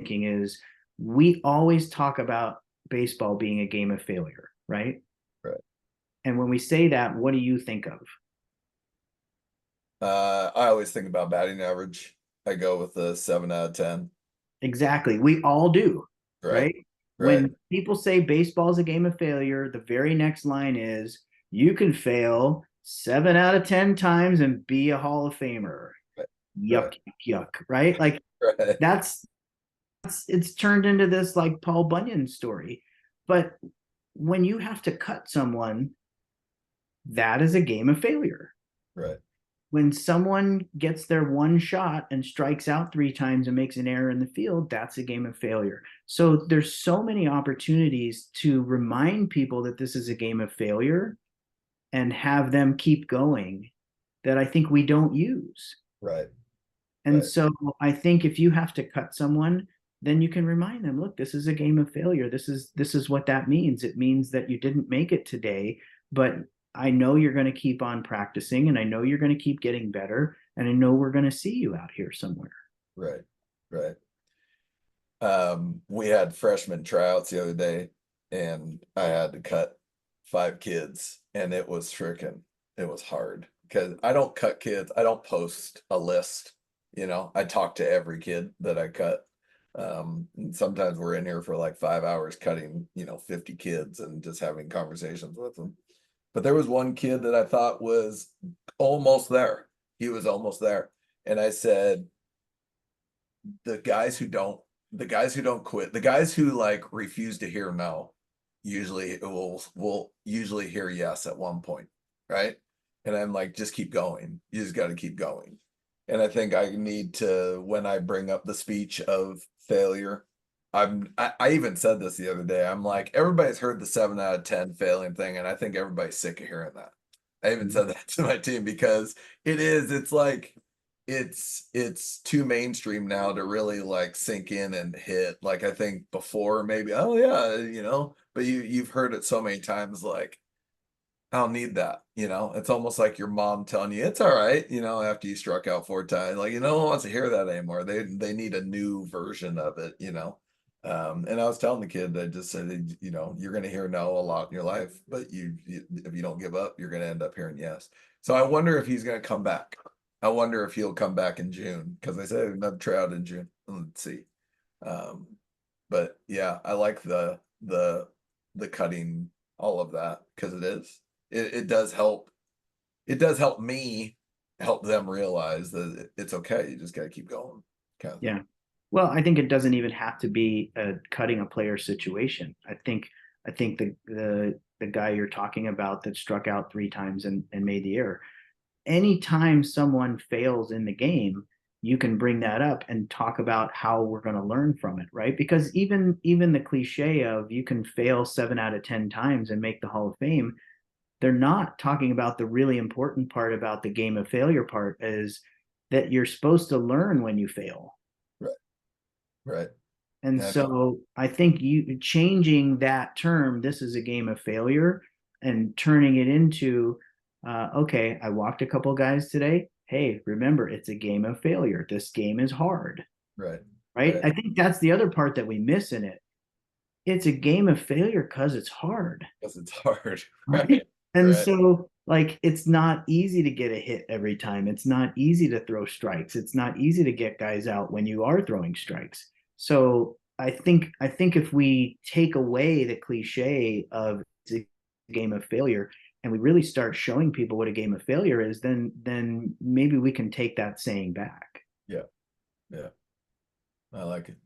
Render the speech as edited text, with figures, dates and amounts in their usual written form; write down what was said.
thinking is we always talk about baseball being a game of failure, right? Right. And when we say that, what do you think of? I always think about batting average. I go with the 7 out of 10. Exactly. We all do, Right. right? Right. When people say baseball is a game of failure, the very next line is you can fail 7 out of 10 times and be a Hall of Famer. Right. Right. Yuck, yuck, right? Like Right. that's it's turned into this like Paul Bunyan story. But when you have to cut someone, that is a game of failure. Right. When someone gets their one shot and strikes out 3 times and makes an error in the field, that's a game of failure. So there's so many opportunities to remind people that this is a game of failure and have them keep going that I think we don't use. Right. And Right. so I think if you have to cut someone, then you can remind them, look, this is a game of failure. This is what that means. It means that you didn't make it today, but I know you're going to keep on practicing and I know you're going to keep getting better and I know we're going to see you out here somewhere. Right. Right. We had freshman tryouts the other day, and I had to cut 5 kids, and it was hard because I don't cut kids. I don't post a list. I talk to every kid that I cut. And sometimes we're in here for like 5 hours cutting, 50 kids and just having conversations with them. But there was one kid that I thought was almost there. He was almost there. And I said, the guys who don't the guys who don't quit, the guys who like refuse to hear no, usually will usually hear yes at one point, right? And I'm like, just keep going. You just got to keep going. And I think I need to, when I bring up the speech of failure, I even said this the other day. I'm like, everybody's heard the 7 out of 10 failing thing, and I think everybody's sick of hearing that. I even said that to my team because it's like it's too mainstream now to really like sink in and hit. Like I think before maybe, oh yeah, but you've heard it so many times like I don't need that, It's almost like your mom telling you it's all right, after you struck out 4 times. Like, no one wants to hear that anymore. They need a new version of it. And I was telling the kid, I just said, you're gonna hear no a lot in your life, but if you don't give up, you're gonna end up hearing yes. So I wonder if he's gonna come back. I wonder if he'll come back in June because I said another tryout in June. Let's see. Um, but yeah, I like the cutting all of that because it does help. It does help me help them realize that it's okay. You just got to keep going, kind of thing. Yeah. Well, I think it doesn't even have to be a cutting a player situation. I think the guy you're talking about that struck out 3 times and made the error. Anytime someone fails in the game, you can bring that up and talk about how we're going to learn from it, right? Because even the cliche of you can fail 7 out of 10 times and make the Hall of Fame, they're not talking about the really important part about the game of failure part is that you're supposed to learn when you fail. Right. Right. And Yeah. so I think you changing that term, this is a game of failure, and turning it into, okay, I walked a couple guys today. Hey, remember, it's a game of failure. This game is hard, Right. right? Right. I think that's the other part that we miss in it. It's a game of failure because it's hard, Because it's hard. right? Right. And Right. so, like, it's not easy to get a hit every time. It's not easy to throw strikes. It's not easy to get guys out when you are throwing strikes. So I think if we take away the cliche of it's a game of failure and we really start showing people what a game of failure is, then maybe we can take that saying back. Yeah. Yeah. I like it.